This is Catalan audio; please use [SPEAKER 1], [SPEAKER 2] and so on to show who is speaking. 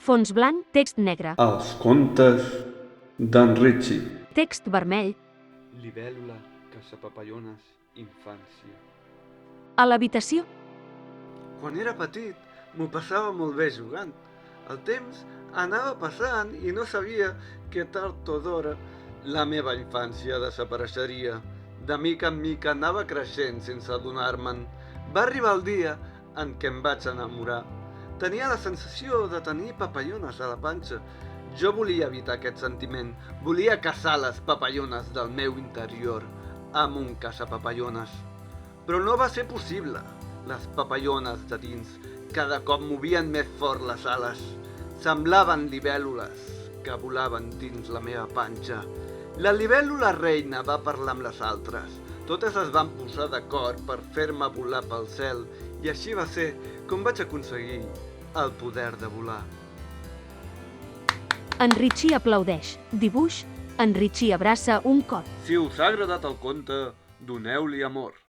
[SPEAKER 1] Fons blanc, text negre.
[SPEAKER 2] Els contes d'en Ritchie.
[SPEAKER 1] Text vermell.
[SPEAKER 2] Libèl·lula, caçapapallones, infància.
[SPEAKER 1] A l'habitació.
[SPEAKER 3] Quan era petit, m'ho passava molt bé jugant. El temps anava passant i no sabia que tard o d'hora la meva infància desapareixeria. De mica en mica anava creixent sense adonar-me'n. Va arribar el dia en què em vaig enamorar. Tenia la sensació de tenir papallones a la panxa. Jo volia evitar aquest sentiment. Volia caçar les papallones del meu interior amb un caçapapallones. Però no va ser possible. Les papallones de dins cada cop movien més fort les ales. Semblaven libèl·lules que volaven dins la meva panxa. La libèl·lula reina va parlar amb les altres. Totes es van posar d'acord per fer-me volar pel cel i així va ser com vaig aconseguir el poder de volar.
[SPEAKER 1] En Ritchie aplaudeix. Dibuix. En Ritchie abraça un cor.
[SPEAKER 2] Si us ha agradat el conte, doneu-li amor.